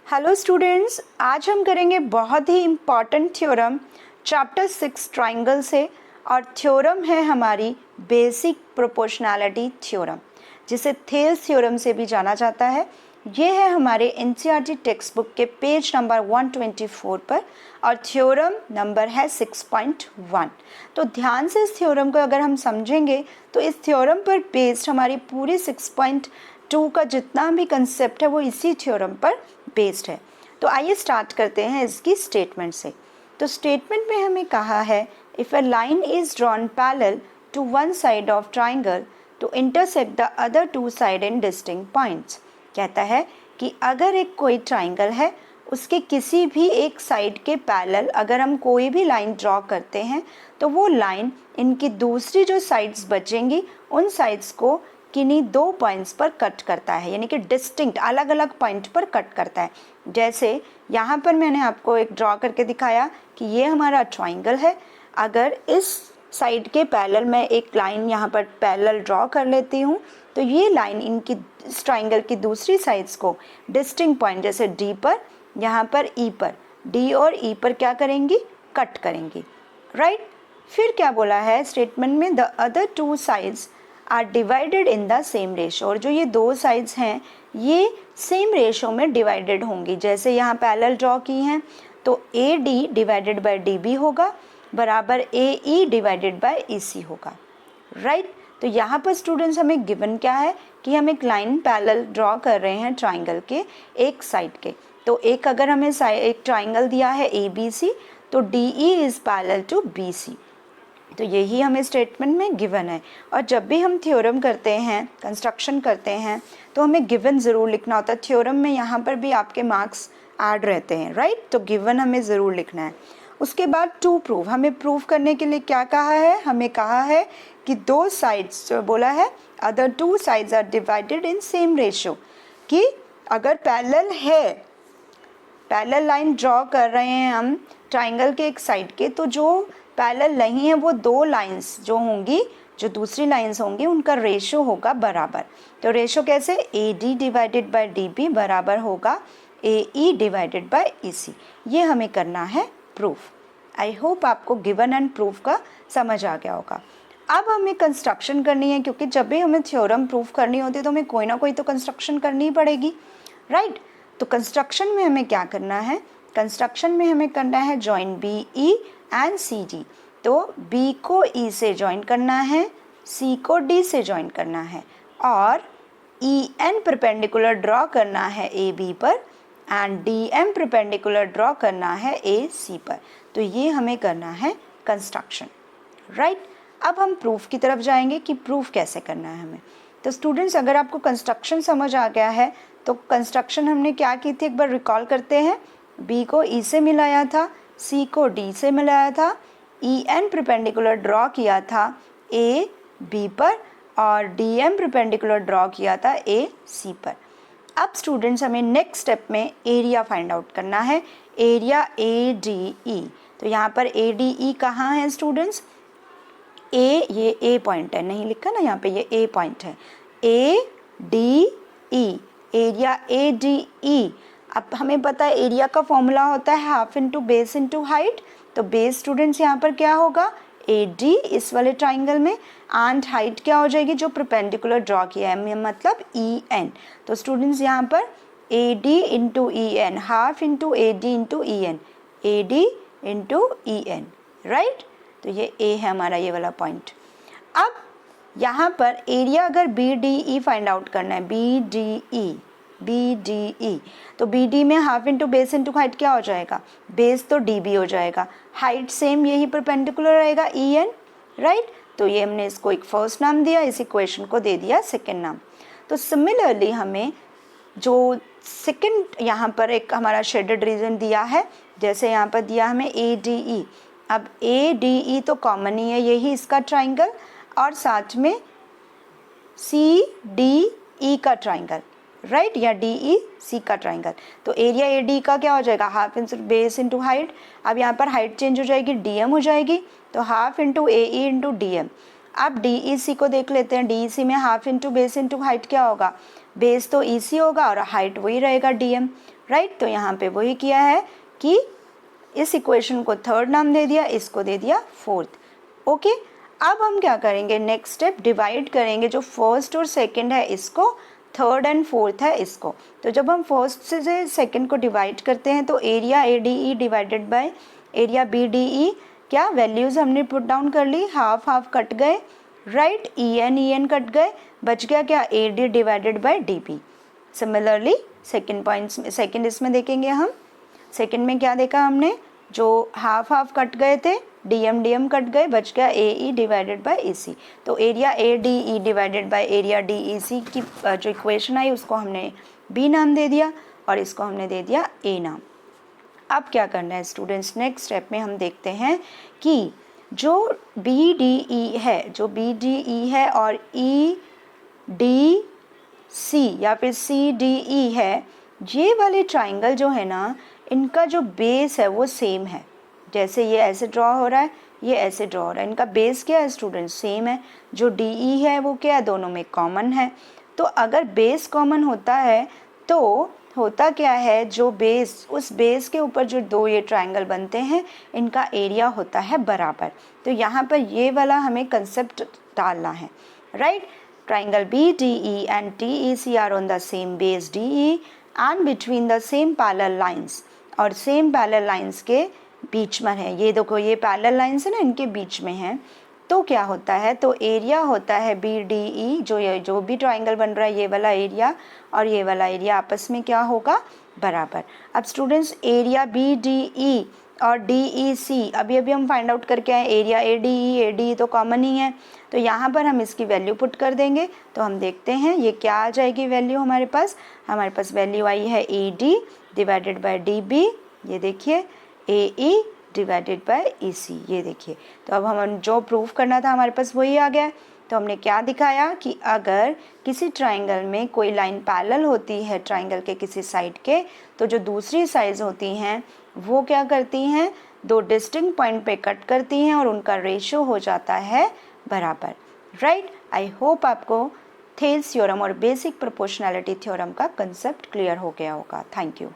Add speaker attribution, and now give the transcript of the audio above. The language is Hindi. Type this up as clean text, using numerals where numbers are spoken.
Speaker 1: हेलो स्टूडेंट्स, आज हम करेंगे बहुत ही इम्पॉर्टेंट थ्योरम चैप्टर 6 ट्राइंगल से। और थ्योरम है हमारी बेसिक प्रोपोर्शनैलिटी थ्योरम, जिसे थेल्स थ्योरम से भी जाना जाता है। ये है हमारे एनसीईआरटी टेक्स्ट बुक के पेज नंबर 124 पर और थ्योरम नंबर है 6.1। तो ध्यान से इस थ्योरम को अगर हम समझेंगे तो इस थ्योरम पर बेस्ड हमारी पूरी 6.2 का जितना भी कंसेप्ट है वो इसी थ्योरम पर बेस्ड है। तो आइए स्टार्ट करते हैं इसकी स्टेटमेंट से। तो स्टेटमेंट में हमें कहा है if a line is drawn parallel to one side of triangle to intersect the other two side in distinct points. कहता है कि अगर एक कोई ट्राइंगल है, उसके किसी भी एक साइड के पैरेलल अगर हम कोई भी लाइन ड्रॉ करते हैं तो वो लाइन इनकी दूसरी जो साइड्स बचेंगी उन साइड्स को किन्हीं दो पॉइंट्स पर कट करता है, यानी कि डिस्टिंक्ट अलग अलग पॉइंट पर कट करता है। जैसे यहाँ पर मैंने आपको एक ड्रॉ करके दिखाया कि ये हमारा ट्राइंगल है। अगर इस साइड के पैरेलल मैं एक लाइन यहाँ पर पैरेलल ड्रॉ कर लेती हूँ तो ये लाइन इनकी इस ट्राइंगल की दूसरी साइड्स को डिस्टिंक्ट पॉइंट जैसे डी पर, यहाँ पर ई पर, डी और ई पर क्या करेंगी, कट करेंगी, राइट। फिर क्या बोला है स्टेटमेंट में, the other two sides are divided in the same ratio. और जो ये दो साइड्स हैं ये सेम रेशो में डिवाइडेड होंगी। जैसे यहाँ पैरेलल ड्रॉ की हैं तो A D divided by D B होगा बराबर ए ई डिवाइडेड बाय ई सी होगा, राइट। तो यहाँ पर स्टूडेंट्स हमें गिवन क्या है कि हम एक लाइन पैरेलल ड्रॉ कर रहे हैं ट्राइंगल के एक साइड के। तो एक अगर हमें एक ट्राइंगल दिया है ए बी सी तो D E is parallel to B C. तो यही हमें स्टेटमेंट में गिवन है। और जब भी हम थ्योरम करते हैं, कंस्ट्रक्शन करते हैं, तो हमें गिवन ज़रूर लिखना होता है। थ्योरम में यहाँ पर भी आपके मार्क्स ऐड रहते हैं, राइट। तो गिवन हमें ज़रूर लिखना है। उसके बाद टू प्रूव, हमें प्रूव करने के लिए क्या कहा है, हमें कहा है कि दो साइड्स जो बोला है other two sides are divided in same ratio, कि अगर पैरेलल है, पैरेलल लाइन ड्रॉ कर रहे हैं हम ट्राइंगल के एक साइड के, तो जो पैरेलल नहीं है वो दो लाइंस जो होंगी, जो दूसरी लाइंस होंगी, उनका रेशो होगा बराबर। तो रेशो कैसे, A D divided by D B बराबर होगा ए ई डिवाइडेड बाय ई सी। ये हमें करना है प्रूफ। आई होप आपको गिवन एंड प्रूफ का समझ आ गया होगा। अब हमें कंस्ट्रक्शन करनी है, क्योंकि जब भी हमें थ्योरम प्रूफ करनी होती है तो हमें कोई ना कोई तो कंस्ट्रक्शन करनी ही पड़ेगी, राइट। तो कंस्ट्रक्शन में हमें क्या करना है, कंस्ट्रक्शन में हमें करना है join B E and C D. तो बी को ई से जॉइन करना है, सी को डी से जॉइन करना है और ई एन परपेंडिकुलर ड्रॉ करना है ए बी पर and D M perpendicular draw करना है ए सी पर। तो ये हमें करना है कंस्ट्रक्शन, राइट। अब हम प्रूफ की तरफ जाएंगे कि प्रूफ कैसे करना है हमें। तो स्टूडेंट्स, अगर आपको कंस्ट्रक्शन समझ आ गया है तो कंस्ट्रक्शन हमने क्या की थी एक बार रिकॉल करते हैं। बी को ई से मिलाया था, सी को डी से मिलाया था, ई एन परपेंडिकुलर ड्रॉ किया था ए बी पर और डी एम परपेंडिकुलर ड्रॉ किया था ए सी पर। अब स्टूडेंट्स हमें नेक्स्ट स्टेप में एरिया फाइंड आउट करना है, एरिया ए डी ई। तो यहाँ पर ए डी ई कहाँ है स्टूडेंट्स, ए, ये ए पॉइंट है, नहीं लिखा ना यहाँ पे, ये ए पॉइंट है, A D E, area A D E. अब हमें पता है एरिया का फॉर्मूला होता है half into base into height. तो बेस स्टूडेंट्स यहाँ पर क्या होगा, ए डी इस वाले ट्राइंगल में, एंड हाइट क्या हो जाएगी जो परपेंडिकुलर ड्रॉ किया है, मतलब ई एन। तो स्टूडेंट्स यहाँ पर A D into E N, half into A D into E N, A D into E N, right. तो ये ए है हमारा ये वाला पॉइंट। अब यहाँ पर एरिया अगर B D E find out करना है, B D E, B D E, तो बी डी में half into base into height क्या हो जाएगा, बेस तो डी बी हो जाएगा, हाइट सेम यही परपेंडिकुलर रहेगा ई एन, राइट। तो ये हमने इसको एक फर्स्ट नाम दिया, इस इक्वेशन को दे दिया सेकेंड नाम। तो सिमिलरली हमें जो सेकेंड यहाँ पर एक हमारा शेडेड रीजन दिया है, जैसे यहाँ पर दिया हमें ए डी ई। अब ए डी ई तो कॉमन ही है, यही इसका ट्राइंगल, और साथ में सी डी ई का ट्राइंगल, राइट, या डी ई सी का ट्राइंगल। तो एरिया ए डी का क्या हो जाएगा, half into base into height. अब यहाँ पर हाइट चेंज हो जाएगी, डी एम हो जाएगी, तो हाफ इंटू ए ई इंटू डी एम। अब डी ई सी को देख लेते हैं, डी ई सी में half into base into height क्या होगा, बेस तो ई सी होगा और हाइट वही रहेगा डी एम, राइट। तो यहाँ पे वही किया है कि इस इक्वेशन को थर्ड नाम दे दिया, इसको दे दिया फोर्थ। ओके, अब हम क्या करेंगे, नेक्स्ट स्टेप डिवाइड करेंगे जो फर्स्ट और सेकंड है इसको, थर्ड एंड फोर्थ है इसको। तो जब हम फर्स्ट से सेकंड को डिवाइड करते हैं तो area ADE divided by area BDE, क्या वैल्यूज़ हमने पुट डाउन कर ली, हाफ हाफ कट गए, राइट, EN कट गए, बच गया क्या, AD divided by DB। Similarly second points में, सेकंड इसमें देखेंगे हम, सेकंड में क्या देखा हमने, जो हाफ हाफ कट गए थे, DM कट गए, बच गया AE डिवाइडेड बाय EC। तो area ADE divided by area DEC की जो इक्वेशन आई उसको हमने B नाम दे दिया और इसको हमने दे दिया A नाम। अब क्या करना है स्टूडेंट्स, नेक्स्ट स्टेप में हम देखते हैं कि जो BDE है, जो BDE है और EDC या फिर CDE है, ये वाले ट्राइंगल जो है ना, इनका जो बेस है वो सेम है। जैसे ये ऐसे ड्रॉ हो रहा है, ये ऐसे ड्रॉ हो रहा है, इनका बेस क्या है स्टूडेंट्स, सेम है। जो DE है वो क्या है, दोनों में कॉमन है। तो अगर बेस कॉमन होता है तो होता क्या है, जो बेस, उस बेस के ऊपर जो दो ये ट्राइंगल बनते हैं इनका एरिया होता है बराबर। तो यहाँ पर ये वाला हमें कंसेप्ट डालना है, right. Triangle BDE and TEC are on the same base DE and between the same parallel lines, और सेम पैरेलल लाइंस के बीच में है। ये देखो, ये पैरेलल लाइंस है ना, इनके बीच में है। तो क्या होता है, तो एरिया होता है BDE, जो भी ट्राइंगल बन रहा है ये वाला एरिया और ये वाला एरिया आपस में क्या होगा, बराबर। अब स्टूडेंट्स एरिया BDE और DEC अभी हम फाइंड आउट करके आए, एरिया ADE तो कॉमन ही है, तो यहाँ पर हम इसकी वैल्यू पुट कर देंगे। तो हम देखते हैं ये क्या आ जाएगी वैल्यू हमारे पास वैल्यू आई है AD डिवाइडेड बाय DB, ये देखिए AE डिवाइडेड बाय EC, ये देखिए। तो अब हम जो प्रूफ करना था हमारे पास वही आ गया। तो हमने क्या दिखाया कि अगर किसी ट्राइंगल में कोई लाइन पैरेलल होती है ट्राइंगल के किसी साइड के, तो जो दूसरी साइड्स होती हैं वो क्या करती हैं, दो डिस्टिंक्ट पॉइंट पे कट करती हैं और उनका रेशियो हो जाता है बराबर, राइट। आई होप आपको थेल्स थ्योरम और बेसिक प्रोपोर्शनैलिटी थ्योरम का कंसेप्ट क्लियर हो गया होगा। Thank you.